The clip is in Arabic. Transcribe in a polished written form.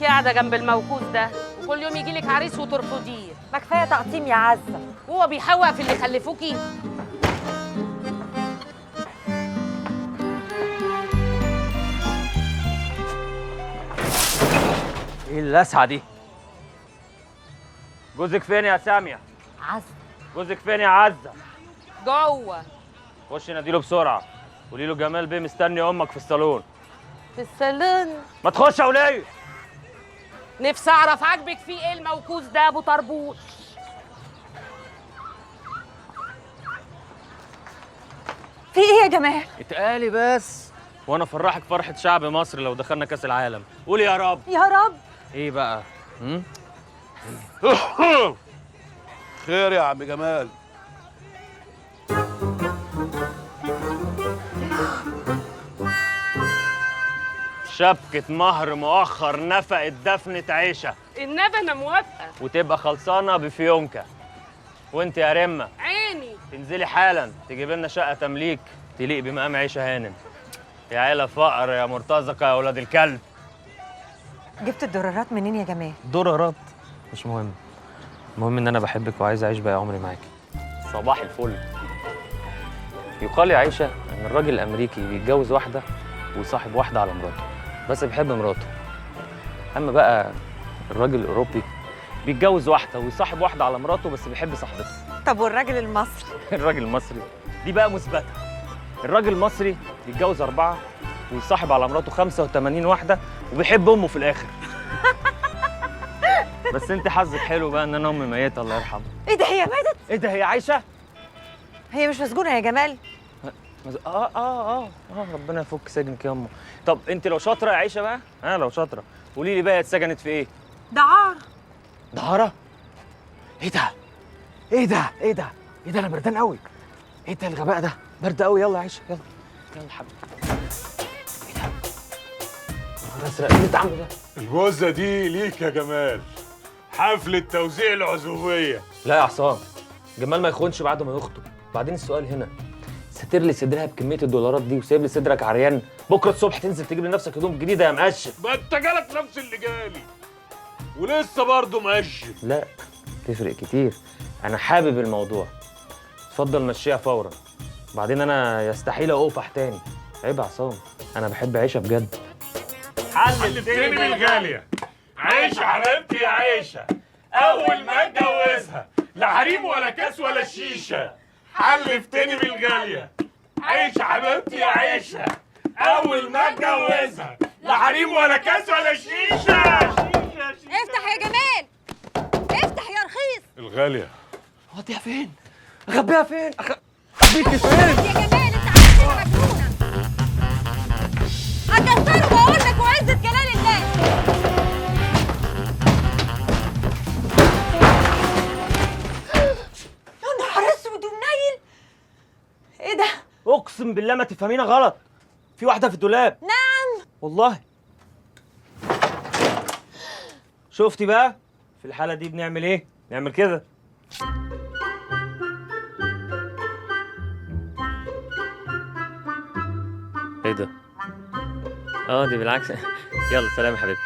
تفضلك قاعده جنب الموكوس ده وكل يوم يجي لك عريس وترفضيه؟ ما كفايه تقطيم يا عزه. وهو بيحوق في اللي خلفوكي؟ ايه اللسعه دي؟ جوزك فين يا ساميه؟ عزه جوزك فين يا عزه؟ جوه. خشي ناديله بسرعه، قولي له جمال بيه مستني امك في الصالون. في الصالون؟ ما تخش يا وليه. نفسي اعرف عاجبك فيه ايه الموكوس ده ابو طربوش؟ في ايه يا جمال؟ اتقالي بس، وانا فرحك فرحه شعب مصر لو دخلنا كاس العالم. قولي يا رب. يا رب. ايه بقى؟ خير يا عم جمال. شبكة مهر مؤخر نفقة دفنة عيشة. النبي انا موافقه. وتبقى خلصانة بفيونكة. وانت يا رمة عيني. تنزلي حالا تجيب لنا شقة تمليك تليق بمقام عيشة هانم. يا عيلة فقر يا مرتزقة يا ولاد الكلب. جبت الدولارات منين يا جمال؟ دولارات مش مهم، المهم ان انا بحبك وعايز اعيش باقي عمري معاكي. صباح الفل. يقال يا عيشة ان الراجل الامريكي بيتجوز واحدة ويصاحب واحدة على مراته بس بيحب مراته. اما بقى الراجل الاوروبي بيتجوز واحدة ويصاحب واحدة على مراته بس بيحب صاحبته. طب والراجل المصري؟ الراجل المصري دي بقى مثبتة. الراجل المصري بيتجوز 4 ويصاحب على مراته 85 واحدة وبيحب أمه في الآخر. بس أنت حظك حلو بقى إن أنا أمي ميتة الله يرحمها. ايه ده هي ماتت؟ إيه ده هي عايشة؟ هي مش مسجونه يا جمال؟ ربنا يفك سجنك يا أمه. طب أنت لو شاطرة يا عايشة بقى، لو شاطرة قولي لي بقى هي اتسجنت في إيه؟ دعارة. دعارة؟ إيه ده؟ إيه ده؟ إيه ده؟ إيه ده أنا بردان قوي. إيه ده الغباء ده؟ برد قوي. يلا يا عايشة يلا يلا حبيبي. إيه ده؟ نهار أزرق إيه اللي أنت عامله ده؟ الجوزة دي ليك يا جمال، حفلة توزيع العزوبية. لا يا عصام، جمال ما يخونش بعد ما يخطب. بعدين السؤال هنا، ساتر لي صدرها بكمية الدولارات دي وسايب لي صدرك عريان، بكرة الصبح تنزل تجيب لنفسك هدوم جديدة يا مقشف. ما انت جالك نفس اللي جالي ولسه برضه مقشف. لا تفرق كتير، أنا حابب الموضوع. اتفضل مشيها فورا. بعدين أنا يستحيل أوقف تاني. عيب يا عصام، أنا بحب عيشة بجد. حلفتني بالغالية. عيشة حبيبتي يا عيشة، أول ما أتجوزها لا حريم ولا كاس ولا شيشة. حلفتني بالغالية. عيشة حبيبتي يا عيشة، أول ما أتجوزها لا حريم ولا كاس ولا شيشة. افتح يا جمال، افتح يا رخيص. الغالية أوديها فين؟ أخبيها فين؟ أخبيكي فين؟ يا جمال انت عارف انك مجنونه. هكسره بقول لك وعزة جلال الله. يا نهار اسود ومنيل. ايه ده؟ أقسم بالله ما تفهمينا غلط، في واحدة في الدولاب. نعم والله. شفتي بقى؟ في الحالة دي بنعمل إيه؟ نعمل كده. إيه ده؟ دي بالعكس. يلا سلام يا حبيبتي.